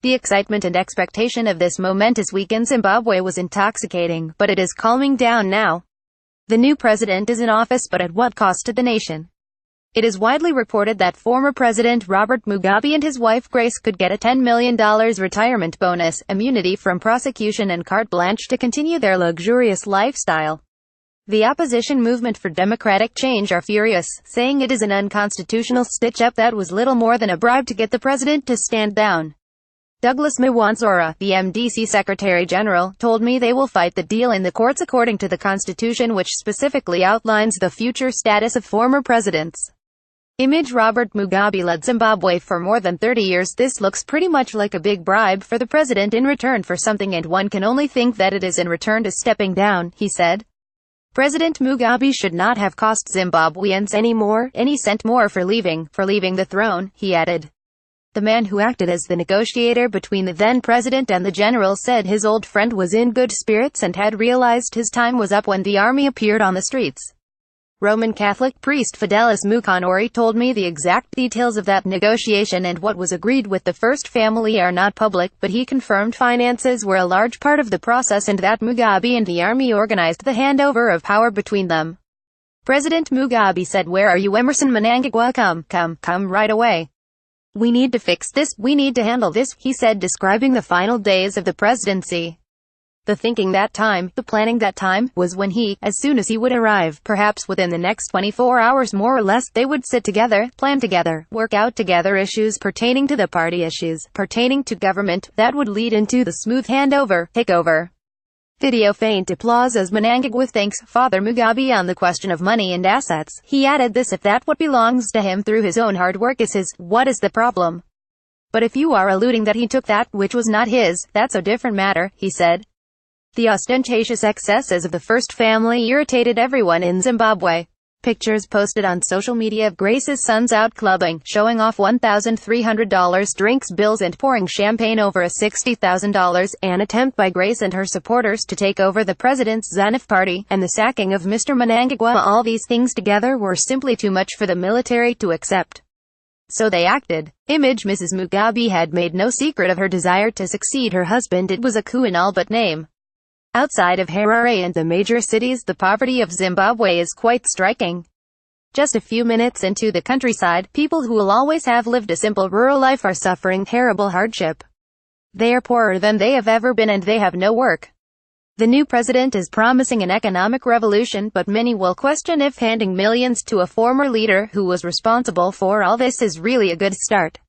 The excitement and expectation of this momentous week in Zimbabwe was intoxicating, but it is calming down now. The new president is in office, but at what cost to the nation? It is widely reported that former President Robert Mugabe and his wife Grace could get a $10 million retirement bonus, immunity from prosecution and carte blanche to continue their luxurious lifestyle. The opposition movement for democratic change are furious, saying it is an unconstitutional stitch-up that was little more than a bribe to get the president to stand down. Douglas Mwanzora, the MDC Secretary General, told me they will fight the deal in the courts according to the Constitution, which specifically outlines the future status of former presidents. Image: Robert Mugabe led Zimbabwe for more than 30 years. This looks pretty much like a big bribe for the president in return for something, and one can only think that it is in return to stepping down, he said. President Mugabe should not have cost Zimbabweans any cent more for leaving the throne, he added. The man who acted as the negotiator between the then president and the general said his old friend was in good spirits and had realized his time was up when the army appeared on the streets. Roman Catholic priest Fidelis Mukanori told me the exact details of that negotiation, and what was agreed with the first family are not public, but he confirmed finances were a large part of the process and that Mugabe and the army organized the handover of power between them. President Mugabe said, "Where are you, Emerson Mnangagwa? Come right away. We need to fix this, we need to handle this," he said, describing the final days of the presidency. The planning that time, was when as soon as he would arrive, perhaps within the next 24 hours more or less, they would sit together, plan together, work out together issues pertaining to the party, issues pertaining to government, that would lead into the smooth takeover. Video: faint applause as Mnangagwa thanks Father Mugabe on the question of money and assets. He added this: "If that what belongs to him through his own hard work is his, what is the problem? But if you are alluding that he took that which was not his, that's a different matter," he said. The ostentatious excesses of the first family irritated everyone in Zimbabwe. Pictures posted on social media of Grace's sons out clubbing, showing off $1,300 drinks bills and pouring champagne over a $60,000, an attempt by Grace and her supporters to take over the president's ZANU party, and the sacking of Mr. Mnangagwa. All these things together were simply too much for the military to accept. So they acted. Image: Mrs. Mugabe had made no secret of her desire to succeed her husband. It was a coup in all but name. Outside of Harare and the major cities, the poverty of Zimbabwe is quite striking. Just a few minutes into the countryside, people who will always have lived a simple rural life are suffering terrible hardship. They are poorer than they have ever been and they have no work. The new president is promising an economic revolution, but many will question if handing millions to a former leader who was responsible for all this is really a good start.